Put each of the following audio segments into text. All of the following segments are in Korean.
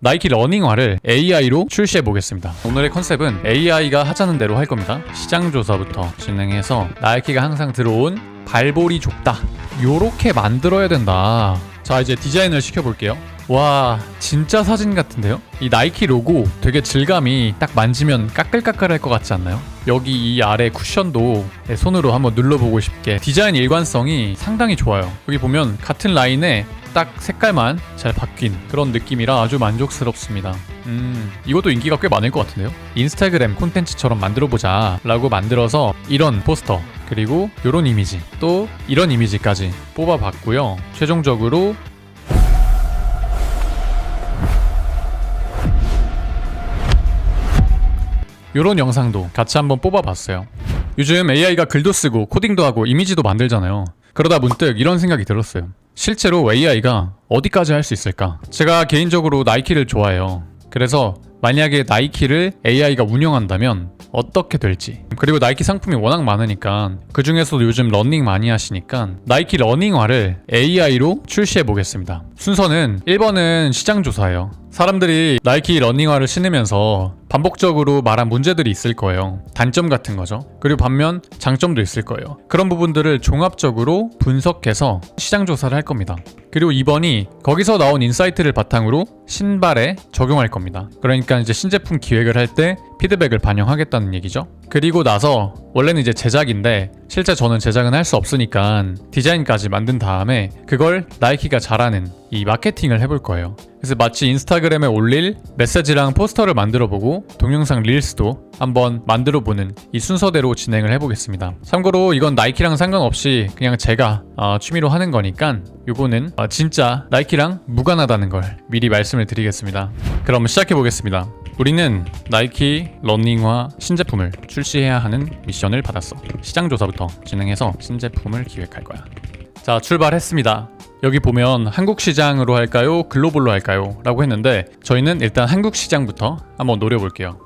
나이키 러닝화를 AI로 출시해 보겠습니다. 오늘의 컨셉은 AI가 하자는 대로 할 겁니다. 시장 조사부터 진행해서 나이키가 항상 들어온 발볼이 좁다, 요렇게 만들어야 된다. 자, 이제 디자인을 시켜볼게요. 와, 진짜 사진 같은데요? 이 나이키 로고 되게 질감이 딱 만지면 까끌까끌할 것 같지 않나요? 여기 이 아래 쿠션도 손으로 한번 눌러보고 싶게 디자인 일관성이 상당히 좋아요. 여기 보면 같은 라인에 딱 색깔만 잘 바뀐 그런 느낌이라 아주 만족스럽습니다. 이것도 인기가 꽤 많을 것 같은데요? 인스타그램 콘텐츠처럼 만들어보자 라고 만들어서 이런 포스터, 그리고 이런 이미지, 또 이런 이미지까지 뽑아봤고요. 최종적으로 이런 영상도 같이 한번 뽑아봤어요. 요즘 AI가 글도 쓰고 코딩도 하고 이미지도 만들잖아요. 그러다 문득 이런 생각이 들었어요. 실제로 AI가 어디까지 할 수 있을까? 제가 개인적으로 나이키를 좋아해요. 그래서 만약에 나이키를 AI가 운영한다면 어떻게 될지, 그리고 나이키 상품이 워낙 많으니까 그 중에서도 요즘 러닝 많이 하시니까 나이키 러닝화를 AI로 출시해 보겠습니다. 순서는 1번은 시장 조사예요. 사람들이 나이키 러닝화를 신으면서 반복적으로 말한 문제들이 있을 거예요. 단점 같은 거죠. 그리고 반면 장점도 있을 거예요. 그런 부분들을 종합적으로 분석해서 시장 조사를 할 겁니다. 그리고 2번이 거기서 나온 인사이트를 바탕으로 신발에 적용할 겁니다. 그러니까 이제 신제품 기획을 할 때 피드백을 반영하겠다는 얘기죠. 그리고 나서 원래는 이제 제작인데 실제 저는 제작은 할 수 없으니까 디자인까지 만든 다음에 그걸 나이키가 잘하는 이 마케팅을 해볼 거예요. 그래서 마치 인스타그램에 올릴 메시지랑 포스터를 만들어보고 동영상 릴스도 한번 만들어보는 이 순서대로 진행을 해보겠습니다. 참고로 이건 나이키랑 상관없이 그냥 제가 취미로 하는 거니까 요거는 진짜 나이키랑 무관하다는 걸 미리 말씀을 드리겠습니다. 그럼 시작해보겠습니다. 우리는 나이키 러닝화 신제품을 출시해야 하는 미션을 받았어. 시장 조사부터 진행해서 신제품을 기획할 거야. 자, 출발했습니다. 여기 보면 한국 시장으로 할까요? 글로벌로 할까요? 라고 했는데 저희는 일단 한국 시장부터 한번 노려볼게요.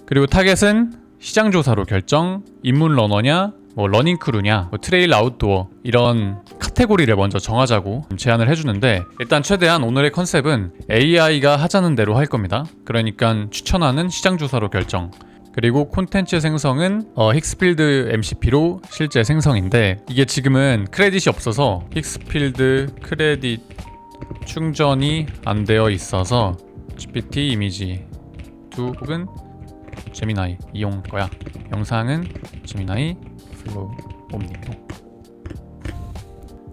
그리고 타겟은 시장 조사로 결정, 입문 러너냐, 러닝 크루냐, 트레일 아웃도어, 이런 카테고리를 먼저 정하자고 제안을 해주는데, 일단 최대한 오늘의 컨셉은 AI가 하자는 대로 할 겁니다. 그러니까 추천하는 시장 조사로 결정, 그리고 콘텐츠 생성은 힉스필드 MCP로 실제 생성인데, 이게 지금은 크레딧이 없어서 힉스필드 크레딧 충전이 안 되어 있어서 GPT 이미지 2 혹은 제미나이 이용 거야. 영상은 제미나이 플로우 옴니로.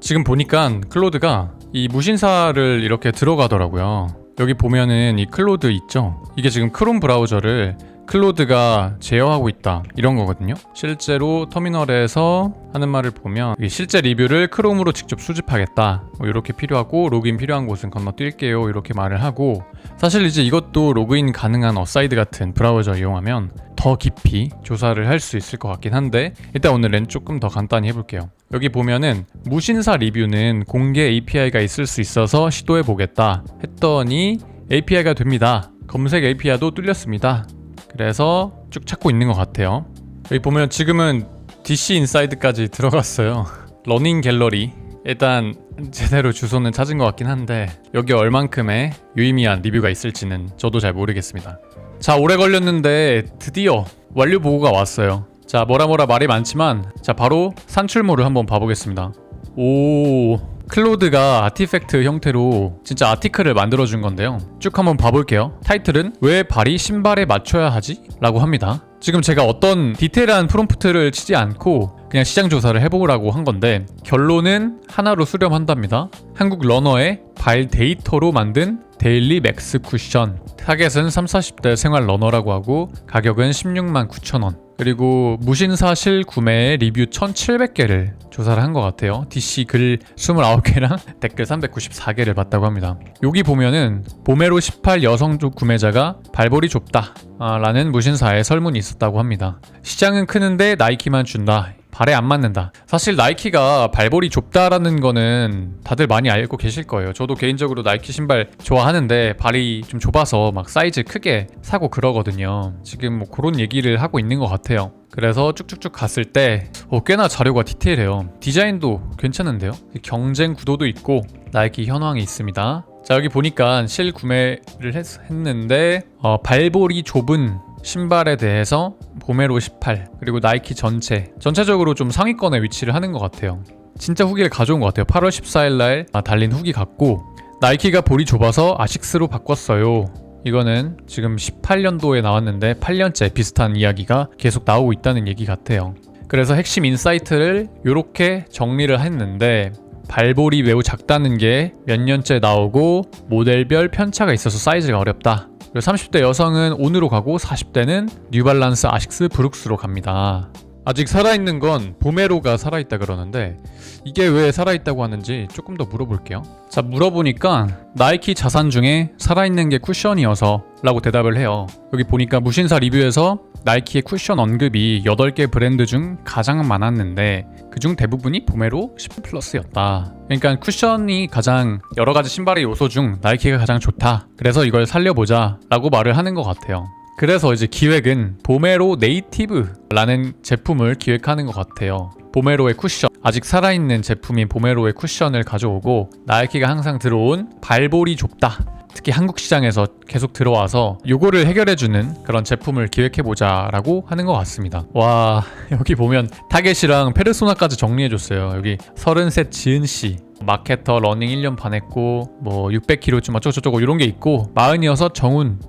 지금 보니까 클로드가 이 무신사를 이렇게 들어가더라고요. 여기 보면은 이 클로드 있죠? 이게 지금 크롬 브라우저를 클로드가 제어하고 있다, 이런 거거든요. 실제로 터미널에서 하는 말을 보면 실제 리뷰를 크롬으로 직접 수집하겠다, 이렇게 필요하고 로그인 필요한 곳은 건너뛸게요, 이렇게 말을 하고, 사실 이제 이것도 로그인 가능한 어사이드 같은 브라우저 이용하면 더 깊이 조사를 할 수 있을 것 같긴 한데, 일단 오늘은 조금 더 간단히 해볼게요. 여기 보면은 무신사 리뷰는 공개 API가 있을 수 있어서 시도해 보겠다 했더니 API가 됩니다. 검색 API도 뚫렸습니다. 그래서 쭉 찾고 있는 것 같아요. 여기 보면 지금은 DC 인사이드까지 들어갔어요. 러닝 갤러리, 일단 제대로 주소는 찾은 것 같긴 한데 여기 얼만큼의 유의미한 리뷰가 있을지는 저도 잘 모르겠습니다. 자, 오래 걸렸는데 드디어 완료 보고가 왔어요. 자, 뭐라 말이 많지만 자, 바로 산출모를 한번 봐보겠습니다. 오, 클로드가 아티팩트 형태로 진짜 아티클을 만들어준 건데요. 쭉 한번 봐볼게요. 타이틀은 왜 발이 신발에 맞춰야 하지? 라고 합니다. 지금 제가 어떤 디테일한 프롬프트를 치지 않고 그냥 시장 조사를 해보라고 한 건데, 결론은 하나로 수렴한답니다. 한국 러너의 발 데이터로 만든 데일리 맥스 쿠션. 타겟은 30-40대 생활 러너라고 하고 가격은 169,000원. 그리고 무신사 실구매의 리뷰 1,700개를 조사를 한 것 같아요. DC 글 29개랑 댓글 394개를 봤다고 합니다. 여기 보면은 보메로 18 여성 구매자가 발볼이 좁다 라는 무신사의 설문이 있었다고 합니다. 시장은 크는데 나이키만 준다, 발에 안 맞는다. 사실 나이키가 발볼이 좁다라는 거는 다들 많이 알고 계실 거예요. 저도 개인적으로 나이키 신발 좋아하는데 발이 좀 좁아서 막 사이즈 크게 사고 그러거든요. 지금 뭐 그런 얘기를 하고 있는 것 같아요. 그래서 쭉쭉쭉 갔을 때 꽤나 자료가 디테일해요. 디자인도 괜찮은데요. 경쟁 구도도 있고 나이키 현황이 있습니다. 자, 여기 보니까 실구매를 했는데 발볼이 좁은 신발에 대해서 보메로 18 그리고 나이키 전체적으로 좀 상위권에 위치를 하는 것 같아요. 진짜 후기를 가져온 것 같아요. 8월 14일 날 달린 후기 같고, 나이키가 볼이 좁아서 아식스로 바꿨어요. 이거는 지금 18년도에 나왔는데 8년째 비슷한 이야기가 계속 나오고 있다는 얘기 같아요. 그래서 핵심 인사이트를 이렇게 정리를 했는데, 발볼이 매우 작다는 게 몇 년째 나오고 모델별 편차가 있어서 사이즈가 어렵다. 30대 여성은 온으로 가고 40대는 뉴발란스 아식스 브룩스로 갑니다. 아직 살아있는 건 보메로가 살아있다 그러는데, 이게 왜 살아있다고 하는지 조금 더 물어볼게요. 자, 물어보니까 나이키 자산 중에 살아있는 게 쿠션이어서 라고 대답을 해요. 여기 보니까 무신사 리뷰에서 나이키의 쿠션 언급이 8개 브랜드 중 가장 많았는데 그중 대부분이 보메로 10 플러스였다. 그러니까 쿠션이 가장 여러가지 신발의 요소 중 나이키가 가장 좋다. 그래서 이걸 살려보자 라고 말을 하는 것 같아요. 그래서 이제 기획은 보메로 네이티브라는 제품을 기획하는 것 같아요. 보메로의 쿠션, 아직 살아있는 제품인 보메로의 쿠션을 가져오고, 나이키가 항상 들어온 발볼이 좁다, 특히 한국 시장에서 계속 들어와서 요거를 해결해주는 그런 제품을 기획해보자 라고 하는 것 같습니다. 와, 여기 보면 타겟이랑 페르소나까지 정리해줬어요. 여기 33 지은씨, 마케터 러닝 1년 반 했고 뭐 600kg쯤 어쩌고저쩌고 이런 게 있고, 46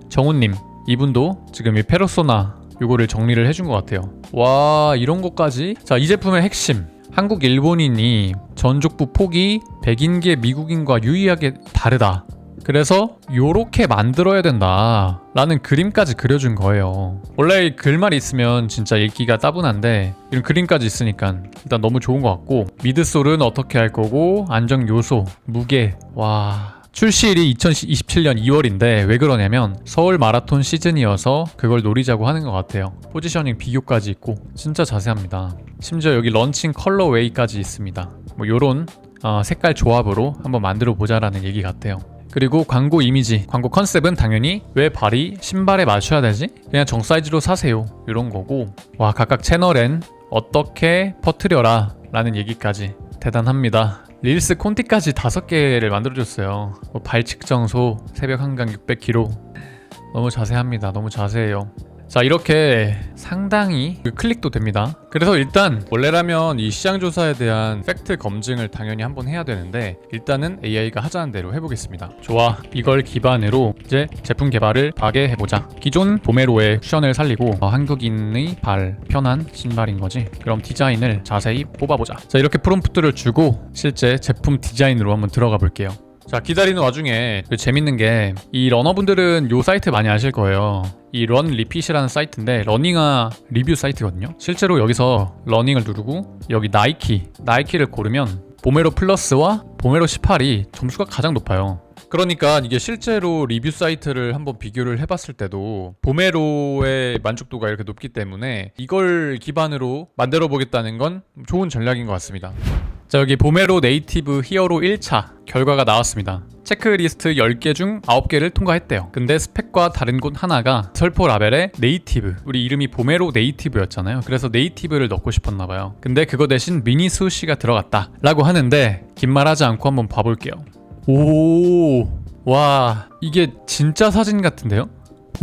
정훈님, 이분도 지금 이 페르소나 요거를 정리를 해준 것 같아요. 와, 이런 것까지. 자, 이 제품의 핵심, 한국 일본인이 전족부 폭이 백인계 미국인과 유의하게 다르다, 그래서 요렇게 만들어야 된다 라는 그림까지 그려준 거예요. 원래 글만 있으면 진짜 읽기가 따분한데 이런 그림까지 있으니까 일단 너무 좋은 것 같고, 미드솔은 어떻게 할 거고, 안정 요소, 무게, 와, 출시일이 2027년 2월인데 왜 그러냐면 서울 마라톤 시즌이어서 그걸 노리자고 하는 것 같아요. 포지셔닝 비교까지 있고 진짜 자세합니다. 심지어 여기 런칭 컬러웨이까지 있습니다. 뭐 요런 색깔 조합으로 한번 만들어 보자라는 얘기 같아요. 그리고 광고 이미지, 광고 컨셉은 당연히 왜 발이 신발에 맞춰야 되지? 그냥 정 사이즈로 사세요, 이런 거고, 와, 각각 채널엔 어떻게 퍼뜨려라 라는 얘기까지 대단합니다. 릴스 콘티까지 5개를 만들어줬어요. 발 측정소, 새벽 한강 600km, 너무 자세합니다. 너무 자세해요. 자, 이렇게 상당히 클릭도 됩니다. 그래서 일단 원래라면 이 시장조사에 대한 팩트 검증을 당연히 한번 해야 되는데, 일단은 AI가 하자는 대로 해보겠습니다. 좋아, 이걸 기반으로 이제 제품 개발을 파괴해보자. 기존 보메로의 쿠션을 살리고 한국인의 발 편한 신발인 거지. 그럼 디자인을 자세히 뽑아보자. 자, 이렇게 프롬프트를 주고 실제 제품 디자인으로 한번 들어가 볼게요. 자, 기다리는 와중에 재밌는 게, 이 러너분들은 요 사이트 많이 아실 거예요. 이 런리핏이라는 사이트인데 러닝화 리뷰 사이트거든요. 실제로 여기서 러닝을 누르고 여기 나이키를 고르면 보메로 플러스와 보메로 18이 점수가 가장 높아요. 그러니까 이게 실제로 리뷰 사이트를 한번 비교를 해봤을 때도 보메로의 만족도가 이렇게 높기 때문에 이걸 기반으로 만들어 보겠다는 건 좋은 전략인 것 같습니다. 자, 여기 보메로 네이티브 히어로 1차 결과가 나왔습니다. 체크리스트 10개 중 9개를 통과했대요. 근데 스펙과 다른 곳 하나가 설포 라벨에 네이티브, 우리 이름이 보메로 네이티브였잖아요. 그래서 네이티브를 넣고 싶었나봐요. 근데 그거 대신 미니 수시가 들어갔다 라고 하는데, 긴 말 하지 않고 한번 봐볼게요. 오, 와, 이게 진짜 사진 같은데요?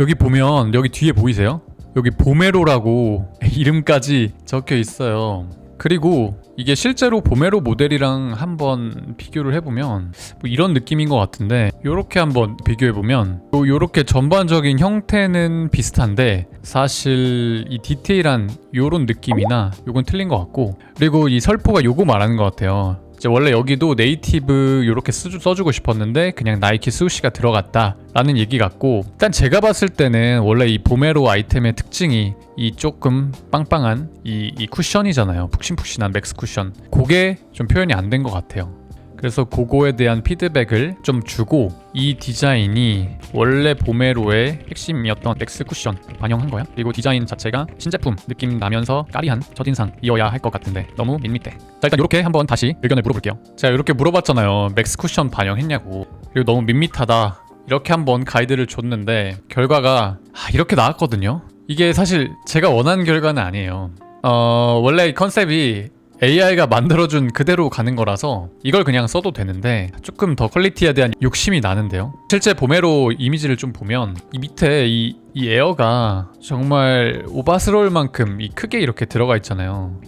여기 보면, 여기 뒤에 보이세요? 여기 보메로라고 이름까지 적혀 있어요. 그리고 이게 실제로 보메로 모델이랑 한번 비교를 해보면 뭐 이런 느낌인 것 같은데, 요렇게 한번 비교해보면 요렇게 전반적인 형태는 비슷한데 사실 이 디테일한 요런 느낌이나 요건 틀린 것 같고, 그리고 이 설포가 요거 말하는 것 같아요. 원래 여기도 네이티브 이렇게 써주고 싶었는데 그냥 나이키 스우시가 들어갔다 라는 얘기 같고, 일단 제가 봤을 때는 원래 이 보메로 아이템의 특징이 이 조금 빵빵한 이 쿠션이잖아요. 푹신푹신한 맥스 쿠션, 그게 좀 표현이 안 된 것 같아요. 그래서 그거에 대한 피드백을 좀 주고, 이 디자인이 원래 보메로의 핵심이었던 맥스 쿠션 반영한 거야. 그리고 디자인 자체가 신제품 느낌 나면서 까리한 첫인상이어야 할 것 같은데 너무 밋밋해. 자, 일단 이렇게 한번 다시 의견을 물어볼게요. 제가 이렇게 물어봤잖아요. 맥스 쿠션 반영했냐고. 그리고 너무 밋밋하다 이렇게 한번 가이드를 줬는데 결과가 이렇게 나왔거든요. 이게 사실 제가 원하는 결과는 아니에요. 원래 이 컨셉이 AI가 만들어준 그대로 가는 거라서 이걸 그냥 써도 되는데 조금 더 퀄리티에 대한 욕심이 나는데요. 실제 보메로 이미지를 좀 보면 이 밑에 이 에어가 정말 오바스러울 만큼 이 크게 이렇게 들어가 있잖아요.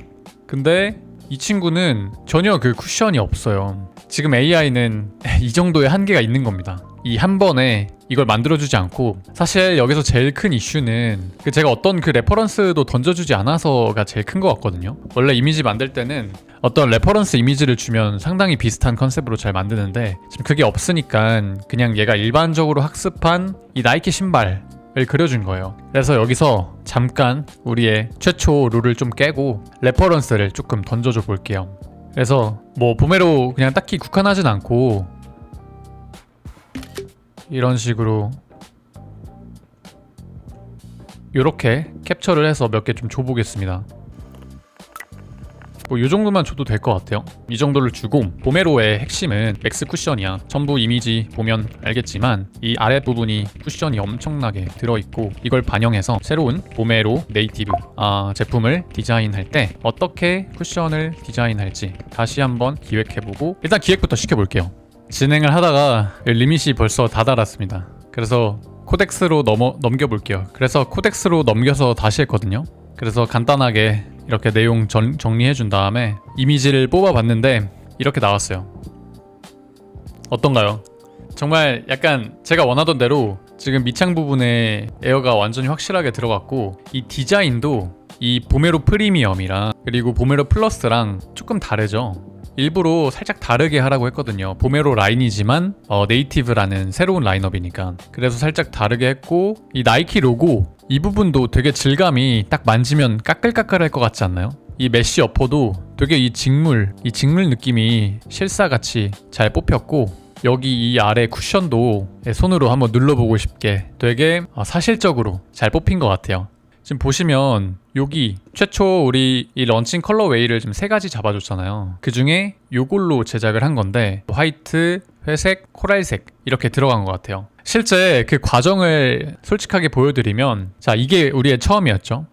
근데 이 친구는 전혀 그 쿠션이 없어요. 지금 AI는 이 정도의 한계가 있는 겁니다. 이 한 번에 이걸 만들어주지 않고, 사실 여기서 제일 큰 이슈는 제가 어떤 그 레퍼런스도 던져주지 않아서가 제일 큰 것 같거든요. 원래 이미지 만들 때는 어떤 레퍼런스 이미지를 주면 상당히 비슷한 컨셉으로 잘 만드는데 지금 그게 없으니까 그냥 얘가 일반적으로 학습한 이 나이키 신발을 그려준 거예요. 그래서 여기서 잠깐 우리의 최초 룰을 좀 깨고 레퍼런스를 조금 던져줘 볼게요. 그래서 뭐 보메로 그냥 딱히 국한하진 않고 이런 식으로 이렇게 캡처를 해서 몇 개 좀 줘보겠습니다. 뭐 이 정도만 줘도 될 것 같아요. 이 정도를 주고, 보메로의 핵심은 맥스 쿠션이야. 전부 이미지 보면 알겠지만 이 아랫부분이 쿠션이 엄청나게 들어있고, 이걸 반영해서 새로운 보메로 네이티브 제품을 디자인할 때 어떻게 쿠션을 디자인할지 다시 한번 기획해보고, 일단 기획부터 시켜볼게요. 진행을 하다가 리밋이 벌써 다 달았습니다. 그래서 코덱스로 넘겨볼게요. 그래서 코덱스로 넘겨서 다시 했거든요. 그래서 간단하게 이렇게 내용 정리해준 다음에 이미지를 뽑아봤는데 이렇게 나왔어요. 어떤가요? 정말 약간 제가 원하던 대로 지금 밑창 부분에 에어가 완전히 확실하게 들어갔고, 이 디자인도 이 보메로 프리미엄이랑 그리고 보메로 플러스랑 조금 다르죠. 일부러 살짝 다르게 하라고 했거든요. 보메로 라인이지만 네이티브라는 새로운 라인업이니까. 그래서 살짝 다르게 했고, 이 나이키 로고 이 부분도 되게 질감이 딱 만지면 까끌까끌할 것 같지 않나요? 이 메쉬 어퍼도 되게 이 직물 느낌이 실사같이 잘 뽑혔고, 여기 이 아래 쿠션도 손으로 한번 눌러보고 싶게 되게 사실적으로 잘 뽑힌 것 같아요. 지금 보시면 여기 최초 우리 이 런칭 컬러웨이를 지금 3가지 잡아줬잖아요. 그 중에 요걸로 제작을 한 건데 화이트, 회색, 코랄색 이렇게 들어간 것 같아요. 실제 그 과정을 솔직하게 보여드리면, 자, 이게 우리의 처음이었죠.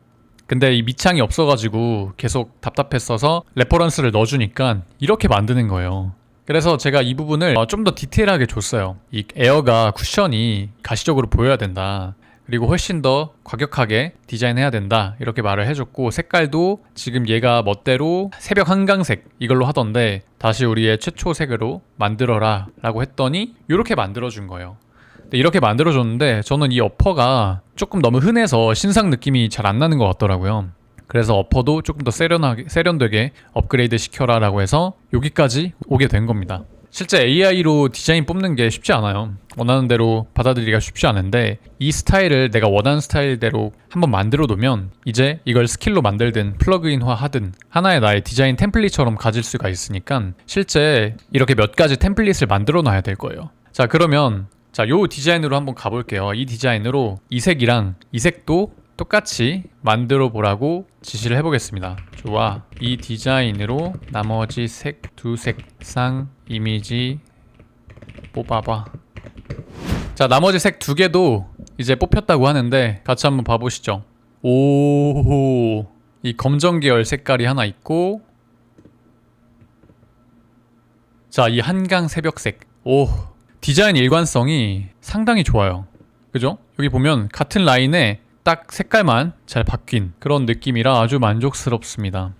근데 이 밑창이 없어가지고 계속 답답했어서 레퍼런스를 넣어주니까 이렇게 만드는 거예요. 그래서 제가 이 부분을 좀 더 디테일하게 줬어요. 이 에어가 쿠션이 가시적으로 보여야 된다. 그리고 훨씬 더 과격하게 디자인해야 된다, 이렇게 말을 해줬고, 색깔도 지금 얘가 멋대로 새벽 한강색 이걸로 하던데 다시 우리의 최초 색으로 만들어라 라고 했더니 이렇게 만들어준 거예요. 근데 이렇게 만들어줬는데 저는 이 어퍼가 조금 너무 흔해서 신상 느낌이 잘 안 나는 것 같더라고요. 그래서 어퍼도 조금 더 세련되게 업그레이드 시켜라 라고 해서 여기까지 오게 된 겁니다. 실제 AI로 디자인 뽑는 게 쉽지 않아요. 원하는 대로 받아들이기가 쉽지 않은데, 이 스타일을 내가 원하는 스타일대로 한번 만들어 놓으면 이제 이걸 스킬로 만들든 플러그인화 하든 하나의 나의 디자인 템플릿처럼 가질 수가 있으니까 실제 이렇게 몇 가지 템플릿을 만들어 놔야 될 거예요. 자, 그러면 요 디자인으로 한번 가볼게요. 이 디자인으로 이 색이랑 이 색도 똑같이 만들어 보라고 지시를 해보겠습니다. 좋아, 이 디자인으로 나머지 색 두 색상 이미지 뽑아봐. 자, 나머지 색 2개도 이제 뽑혔다고 하는데 같이 한번 봐보시죠. 오, 이 검정 계열 색깔이 하나 있고, 자, 이 한강 새벽색. 오, 디자인 일관성이 상당히 좋아요. 그죠? 여기 보면 같은 라인에 딱 색깔만 잘 바뀐 그런 느낌이라 아주 만족스럽습니다.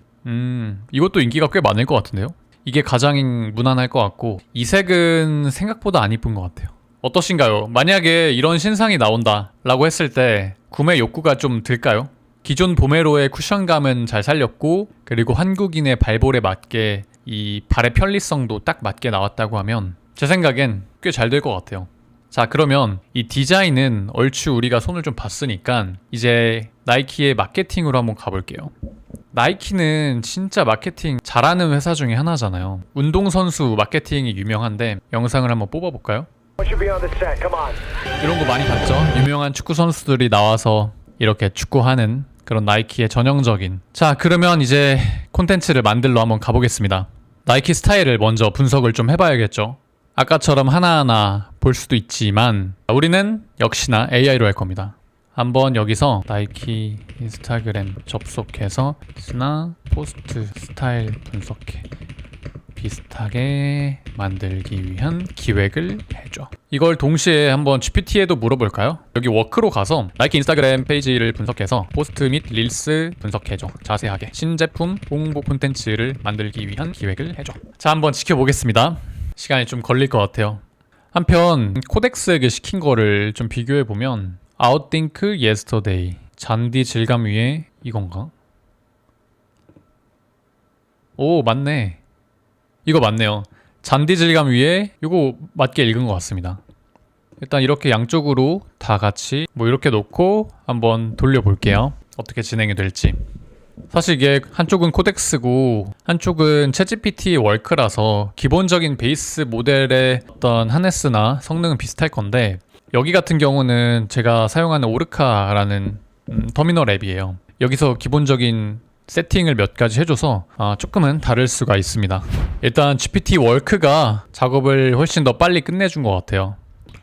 이것도 인기가 꽤 많을 것 같은데요? 이게 가장 무난할 것 같고, 이 색은 생각보다 안 이쁜 것 같아요. 어떠신가요? 만약에 이런 신상이 나온다 라고 했을 때 구매 욕구가 좀 들까요? 기존 보메로의 쿠션감은 잘 살렸고, 그리고 한국인의 발볼에 맞게 이 발의 편리성도 딱 맞게 나왔다고 하면 제 생각엔 꽤 잘 될 것 같아요. 자, 그러면 이 디자인은 얼추 우리가 손을 좀 봤으니까 이제 나이키의 마케팅으로 한번 가볼게요. 나이키는 진짜 마케팅 잘하는 회사 중에 하나잖아요. 운동선수 마케팅이 유명한데 영상을 한번 뽑아볼까요? 이런 거 많이 봤죠? 유명한 축구 선수들이 나와서 이렇게 축구하는 그런 나이키의 전형적인. 자, 그러면 이제 콘텐츠를 만들러 한번 가보겠습니다. 나이키 스타일을 먼저 분석을 좀 해봐야겠죠. 아까처럼 하나하나 볼 수도 있지만 우리는 역시나 AI로 할 겁니다. 한번 여기서 나이키 인스타그램 접속해서 나 포스트 스타일 분석해 비슷하게 만들기 위한 기획을 해줘. 이걸 동시에 한번 GPT에도 물어볼까요? 여기 워크로 가서 나이키 인스타그램 페이지를 분석해서 포스트 및 릴스 분석해줘. 자세하게 신제품 홍보 콘텐츠를 만들기 위한 기획을 해줘. 자, 한번 지켜보겠습니다. 시간이 좀 걸릴 것 같아요. 한편 코덱스에게 시킨 거를 좀 비교해보면 Outthink Yesterday 잔디 질감 위에 이건가? 오, 맞네. 이거 맞네요. 잔디 질감 위에 이거 맞게 읽은 것 같습니다. 일단 이렇게 양쪽으로 다 같이 뭐 이렇게 놓고 한번 돌려볼게요. 어떻게 진행이 될지. 사실 이게 한쪽은 코덱스고 한쪽은 챗GPT 월크라서 기본적인 베이스 모델의 어떤 하네스나 성능은 비슷할 건데, 여기 같은 경우는 제가 사용하는 오르카라는 터미널 앱이에요. 여기서 기본적인 세팅을 몇 가지 해줘서 조금은 다를 수가 있습니다. 일단 GPT 월크가 작업을 훨씬 더 빨리 끝내준 것 같아요.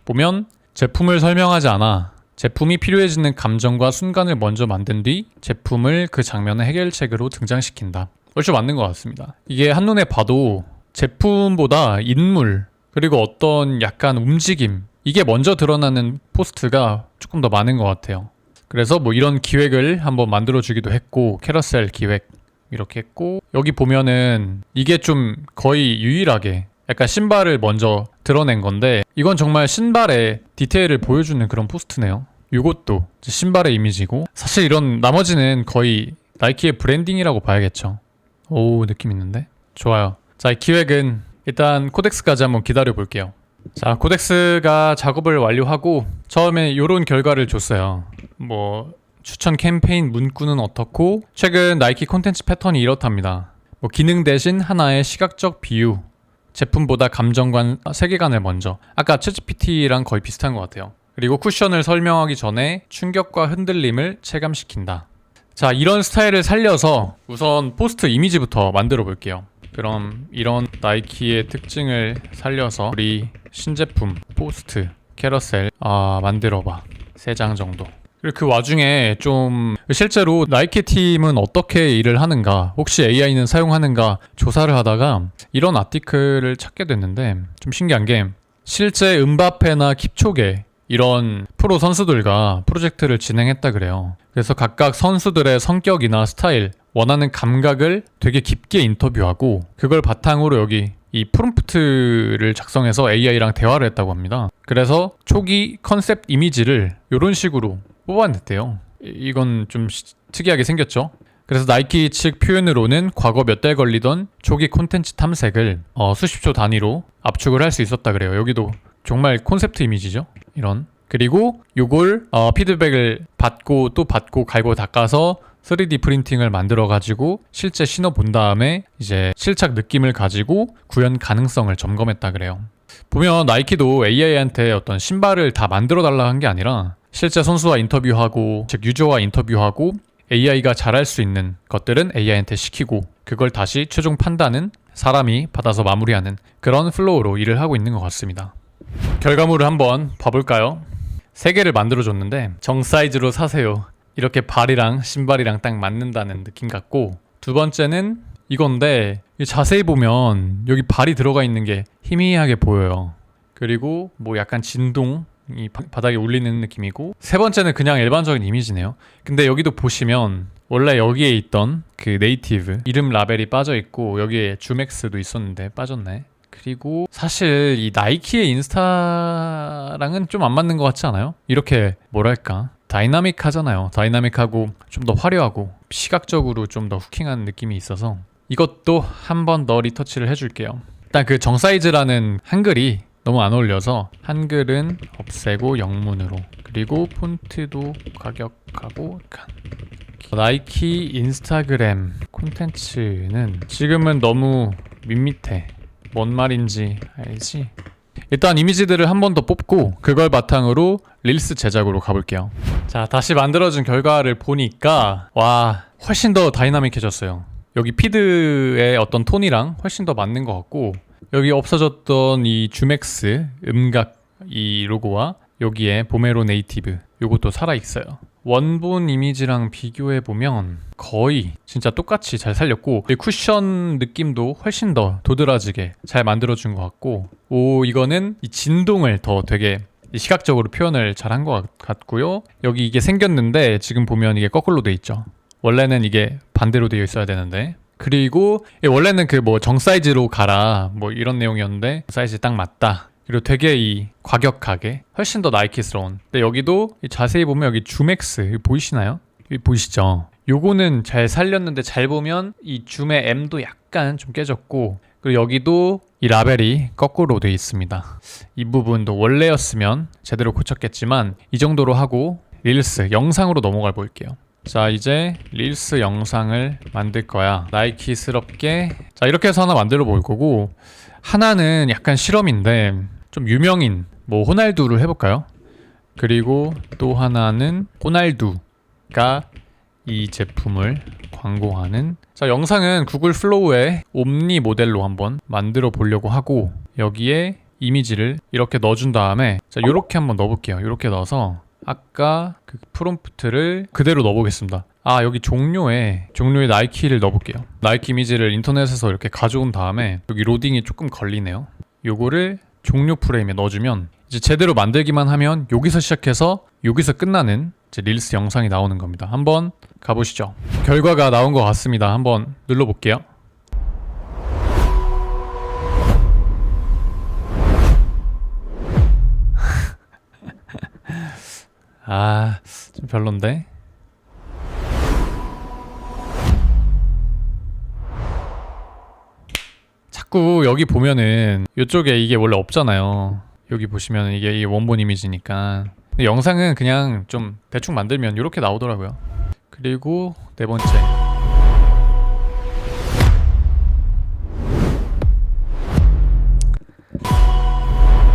보면 제품을 설명하지 않아 제품이 필요해지는 감정과 순간을 먼저 만든 뒤 제품을 그 장면의 해결책으로 등장시킨다. 훨씬 맞는 것 같습니다. 이게 한눈에 봐도 제품보다 인물 그리고 어떤 약간 움직임, 이게 먼저 드러나는 포스트가 조금 더 많은 것 같아요. 그래서 뭐 이런 기획을 한번 만들어주기도 했고, 캐러셀 기획 이렇게 했고, 여기 보면은 이게 좀 거의 유일하게 약간 신발을 먼저 드러낸 건데, 이건 정말 신발의 디테일을 보여주는 그런 포스트네요. 이것도 신발의 이미지고, 사실 이런 나머지는 거의 나이키의 브랜딩이라고 봐야겠죠. 오, 느낌 있는데? 좋아요. 자, 이 기획은 일단 코덱스까지 한번 기다려 볼게요. 자, 코덱스가 작업을 완료하고 처음에 이런 결과를 줬어요. 뭐 추천 캠페인 문구는 어떻고, 최근 나이키 콘텐츠 패턴이 이렇답니다. 뭐 기능 대신 하나의 시각적 비유, 제품보다 감정관, 세계관을 먼저. 아까 챗GPT랑 거의 비슷한 것 같아요. 그리고 쿠션을 설명하기 전에 충격과 흔들림을 체감시킨다. 자, 이런 스타일을 살려서 우선 포스트 이미지부터 만들어 볼게요. 그럼 이런 나이키의 특징을 살려서 우리 신제품 포스트 캐러셀 만들어봐. 3장 정도. 그리고 그 와중에 좀 실제로 나이키 팀은 어떻게 일을 하는가, 혹시 AI는 사용하는가 조사를 하다가 이런 아티클을 찾게 됐는데, 좀 신기한 게 실제 음바페나 킵초게 이런 프로 선수들과 프로젝트를 진행했다 그래요. 그래서 각각 선수들의 성격이나 스타일, 원하는 감각을 되게 깊게 인터뷰하고 그걸 바탕으로 여기 이 프롬프트를 작성해서 AI랑 대화를 했다고 합니다. 그래서 초기 컨셉 이미지를 이런 식으로 뽑아냈대요. 이건 좀 특이하게 생겼죠? 그래서 나이키 측 표현으로는 과거 몇 달 걸리던 초기 콘텐츠 탐색을 수십 초 단위로 압축을 할 수 있었다 그래요. 여기도 정말 콘셉트 이미지죠? 이런. 그리고 요걸 피드백을 받고 또 받고 갈고 닦아서 3D 프린팅을 만들어가지고 실제 신어 본 다음에 이제 실착 느낌을 가지고 구현 가능성을 점검했다 그래요. 보면 나이키도 AI한테 어떤 신발을 다 만들어 달라 한 게 아니라 실제 선수와 인터뷰하고, 즉 유저와 인터뷰하고, AI가 잘할 수 있는 것들은 AI한테 시키고 그걸 다시 최종 판단은 사람이 받아서 마무리하는 그런 플로우로 일을 하고 있는 것 같습니다. 결과물을 한번 봐볼까요? 3개를 만들어줬는데 정 사이즈로 사세요. 이렇게 발이랑 신발이랑 딱 맞는다는 느낌 같고, 두 번째는 이건데 자세히 보면 여기 발이 들어가 있는 게 희미하게 보여요. 그리고 뭐 약간 진동이 바닥에 울리는 느낌이고, 세 번째는 그냥 일반적인 이미지네요. 근데 여기도 보시면 원래 여기에 있던 그 네이티브 이름 라벨이 빠져있고 여기에 주맥스도 있었는데 빠졌네. 그리고 사실 이 나이키의 인스타랑은 좀 안 맞는 것 같지 않아요? 이렇게 뭐랄까 다이나믹하잖아요. 다이나믹하고 좀 더 화려하고 시각적으로 좀 더 후킹한 느낌이 있어서 이것도 한 번 더 리터치를 해줄게요. 일단 그 정사이즈라는 한글이 너무 안 어울려서 한글은 없애고 영문으로, 그리고 폰트도 가격하고. 나이키 인스타그램 콘텐츠는 지금은 너무 밋밋해. 뭔 말인지 알지? 일단 이미지들을 한 번 더 뽑고 그걸 바탕으로 릴스 제작으로 가볼게요. 자, 다시 만들어진 결과를 보니까 와, 훨씬 더 다이나믹해졌어요. 여기 피드의 어떤 톤이랑 훨씬 더 맞는 것 같고, 여기 없어졌던 이 주맥스 음각 이 로고와 여기에 보메로 네이티브 요것도 살아있어요. 원본 이미지랑 비교해보면 거의 진짜 똑같이 잘 살렸고 쿠션 느낌도 훨씬 더 도드라지게 잘 만들어준 것 같고, 이거는 이 진동을 더 되게 시각적으로 표현을 잘 한 것 같고요. 여기 이게 생겼는데 지금 보면 이게 거꾸로 돼 있죠. 원래는 이게 반대로 되어 있어야 되는데, 그리고 원래는 그 뭐 정 사이즈로 가라 뭐 이런 내용이었는데 사이즈 딱 맞다. 그리고 되게 이 과격하게 훨씬 더 나이키스러운. 근데 여기도 자세히 보면 여기 줌X 보이시나요? 여기 보이시죠? 요거는 잘 살렸는데 잘 보면 이 줌의 M도 약간 좀 깨졌고, 그리고 여기도 이 라벨이 거꾸로 돼 있습니다. 이 부분도 원래였으면 제대로 고쳤겠지만 이 정도로 하고 릴스 영상으로 넘어가 볼게요. 자, 이제 릴스 영상을 만들 거야. 나이키스럽게. 자, 이렇게 해서 하나 만들어 볼 거고, 하나는 약간 실험인데 좀 유명인 뭐 호날두를 해볼까요? 그리고 또 하나는 호날두가 이 제품을 광고하는. 자, 영상은 구글 플로우에 옴니 모델로 한번 만들어 보려고 하고, 여기에 이미지를 이렇게 넣어준 다음에 자, 요렇게 한번 넣어볼게요. 요렇게 넣어서 아까 그 프롬프트를 그대로 넣어보겠습니다. 여기 종료에 나이키를 넣어볼게요. 나이키 이미지를 인터넷에서 이렇게 가져온 다음에 여기 로딩이 조금 걸리네요. 요거를 종료 프레임에 넣어주면 이제 제대로 만들기만 하면 여기서 시작해서 여기서 끝나는 이제 릴스 영상이 나오는 겁니다. 한번 가보시죠. 결과가 나온 것 같습니다. 한번 눌러볼게요. 좀 별론데? 자꾸 여기 보면은 이쪽에 이게 원래 없잖아요. 여기 보시면 이게 원본 이미지니까. 근데 영상은 그냥 좀 대충 만들면 이렇게 나오더라고요. 그리고 네 번째.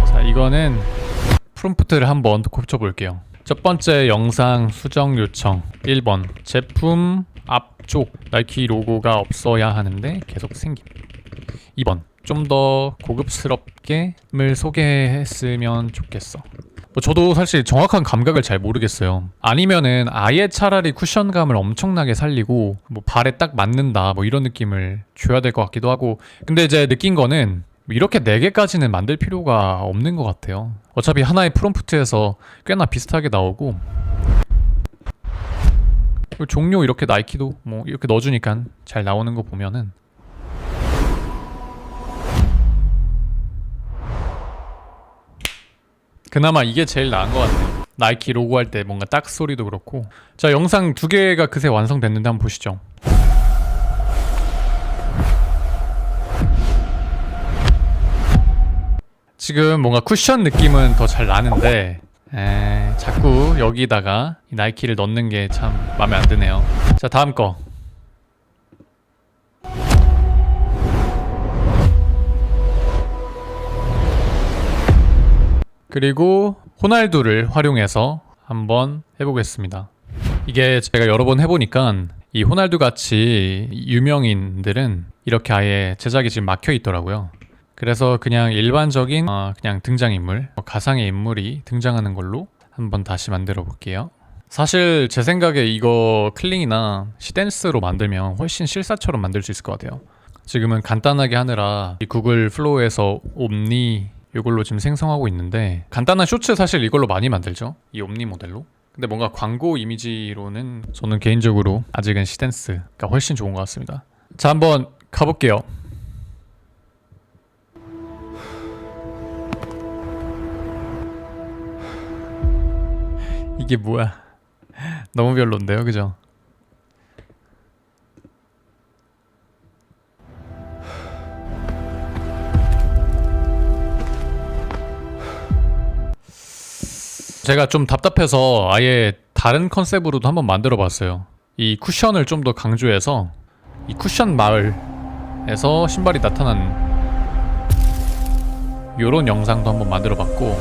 자, 이거는 프롬프트를 한번 고쳐볼게요. 첫 번째 영상 수정 요청 1번 제품 앞쪽 나이키 로고가 없어야 하는데 계속 생김. 2번 좀 더 고급스럽게 을 소개했으면 좋겠어. 저도 사실 정확한 감각을 잘 모르겠어요. 아니면은 아예 차라리 쿠션감을 엄청나게 살리고 뭐 발에 딱 맞는다 뭐 이런 느낌을 줘야 될 것 같기도 하고. 근데 이제 느낀 거는 이렇게 4개까지는 만들 필요가 없는 것 같아요. 어차피 하나의 프롬프트에서 꽤나 비슷하게 나오고, 종료 이렇게 나이키도 뭐 이렇게 넣어주니까 잘 나오는 거 보면은 그나마 이게 제일 나은 것 같아요. 나이키 로고 할 때 뭔가 딱 소리도 그렇고. 자, 영상 2개가 그새 완성됐는데 한번 보시죠. 지금 뭔가 쿠션 느낌은 더 잘 나는데 자꾸 여기다가 이 나이키를 넣는 게 참 마음에 안 드네요. 자, 다음 거. 그리고 호날두를 활용해서 한번 해보겠습니다. 이게 제가 여러 번 해보니까 이 호날두 같이 유명인들은 이렇게 아예 제작이 지금 막혀 있더라고요. 그래서 그냥 일반적인 그냥 등장인물, 가상의 인물이 등장하는 걸로 한번 다시 만들어 볼게요. 사실 제 생각에 이거 클링이나 시댄스로 만들면 훨씬 실사처럼 만들 수 있을 것 같아요. 지금은 간단하게 하느라 이 구글 플로우에서 옴니 이걸로 지금 생성하고 있는데, 간단한 쇼츠 사실 이걸로 많이 만들죠, 이 옴니 모델로. 근데 뭔가 광고 이미지로는 저는 개인적으로 아직은 시댄스가 훨씬 좋은 것 같습니다. 자, 한번 가볼게요. 이게 뭐야? 너무 별론데요, 그죠? 제가 좀 답답해서 아예 다른 컨셉으로도 한번 만들어 봤어요. 이 쿠션을 좀 더 강조해서 이 쿠션 마을에서 신발이 나타나는 요런 영상도 한번 만들어 봤고,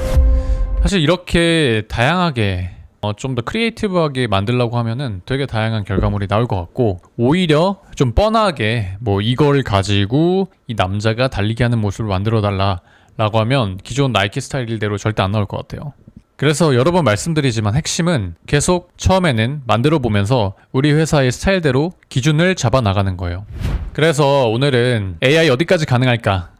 사실 이렇게 다양하게 좀 더 크리에이티브하게 만들려고 하면은 되게 다양한 결과물이 나올 것 같고, 오히려 좀 뻔하게 뭐 이걸 가지고 이 남자가 달리기 하는 모습을 만들어 달라 라고 하면 기존 나이키 스타일대로 절대 안 나올 것 같아요. 그래서 여러 번 말씀드리지만 핵심은 계속 처음에는 만들어 보면서 우리 회사의 스타일대로 기준을 잡아 나가는 거예요. 그래서 오늘은 AI 어디까지 가능할까?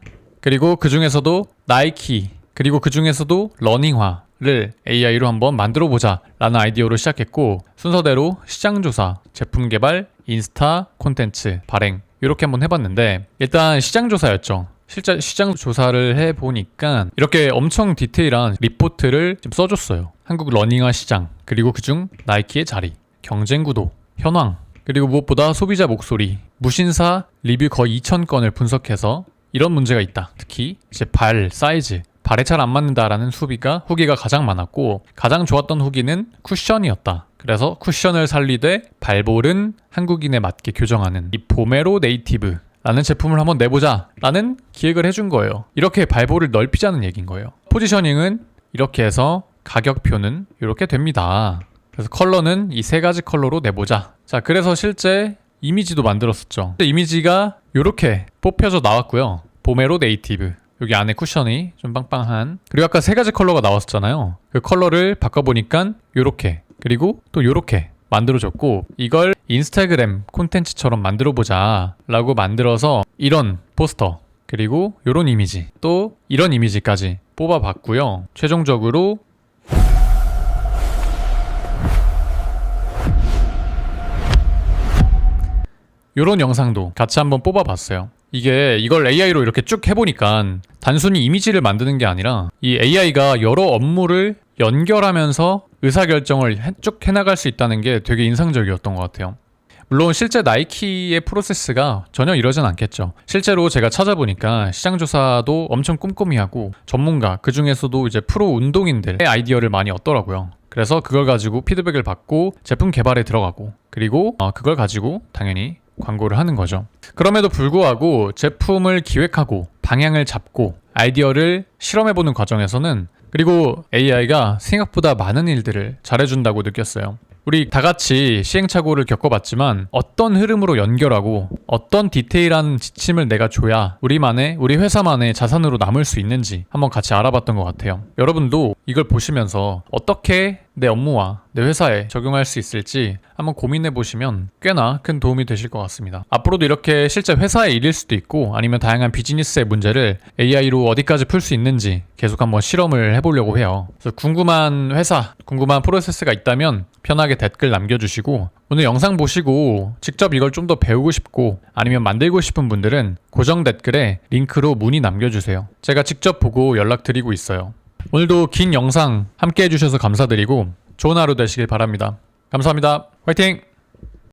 그리고 그 중에서도 나이키, 그리고 그 중에서도 러닝화를 AI로 한번 만들어 보자 라는 아이디어로 시작했고, 순서대로 시장조사, 제품 개발, 인스타, 콘텐츠, 발행 이렇게 한번 해봤는데, 일단 시장조사였죠. 실제 시장 조사를 해보니까 이렇게 엄청 디테일한 리포트를 좀 써줬어요. 한국 러닝화 시장, 그리고 그중 나이키의 자리, 경쟁 구도, 현황, 그리고 무엇보다 소비자 목소리, 무신사 리뷰 거의 2,000건을 분석해서 이런 문제가 있다. 특히 이제 발 사이즈, 발에 잘 안 맞는다라는 후기가 가장 많았고, 가장 좋았던 후기는 쿠션이었다. 그래서 쿠션을 살리되 발볼은 한국인에 맞게 교정하는 이 보메로 네이티브 라는 제품을 한번 내보자 라는 기획을 해준 거예요. 이렇게 발볼을 넓히자는 얘기인 거예요. 포지셔닝은 이렇게 해서 가격표는 이렇게 됩니다. 그래서 컬러는 이 세 가지 컬러로 내보자. 자, 그래서 실제 이미지도 만들었었죠. 이미지가 이렇게 뽑혀져 나왔고요. 보메로 네이티브, 여기 안에 쿠션이 좀 빵빵한, 그리고 아까 세 가지 컬러가 나왔었잖아요. 그 컬러를 바꿔보니까 이렇게, 그리고 또 이렇게 만들어줬고, 이걸 인스타그램 콘텐츠처럼 만들어보자 라고 만들어서 이런 포스터, 그리고 이런 이미지, 또 이런 이미지까지 뽑아봤고요. 최종적으로 이런 영상도 같이 한번 뽑아봤어요. 이걸 AI로 이렇게 쭉 해보니까 단순히 이미지를 만드는 게 아니라 이 AI가 여러 업무를 연결하면서 의사결정을 쭉 해나갈 수 있다는 게 되게 인상적이었던 것 같아요. 물론 실제 나이키의 프로세스가 전혀 이러진 않겠죠. 실제로 제가 찾아보니까 시장조사도 엄청 꼼꼼히 하고 전문가, 그 중에서도 이제 프로 운동인들의 아이디어를 많이 얻더라고요. 그래서 그걸 가지고 피드백을 받고 제품 개발에 들어가고, 그리고 그걸 가지고 당연히 광고를 하는 거죠. 그럼에도 불구하고 제품을 기획하고 방향을 잡고 아이디어를 실험해보는 과정에서는, 그리고 AI가 생각보다 많은 일들을 잘해준다고 느꼈어요. 우리 다 같이 시행착오를 겪어봤지만 어떤 흐름으로 연결하고 어떤 디테일한 지침을 내가 줘야 우리 회사만의 자산으로 남을 수 있는지 한번 같이 알아봤던 것 같아요. 여러분도 이걸 보시면서 어떻게 내 업무와 내 회사에 적용할 수 있을지 한번 고민해 보시면 꽤나 큰 도움이 되실 것 같습니다. 앞으로도 이렇게 실제 회사의 일일 수도 있고, 아니면 다양한 비즈니스의 문제를 AI로 어디까지 풀 수 있는지 계속 한번 실험을 해보려고 해요. 그래서 궁금한 회사, 궁금한 프로세스가 있다면 편하게 댓글 남겨주시고, 오늘 영상 보시고 직접 이걸 좀 더 배우고 싶고 아니면 만들고 싶은 분들은 고정 댓글에 링크로 문의 남겨주세요. 제가 직접 보고 연락드리고 있어요. 오늘도 긴 영상 함께 해주셔서 감사드리고 좋은 하루 되시길 바랍니다. 감사합니다. 화이팅!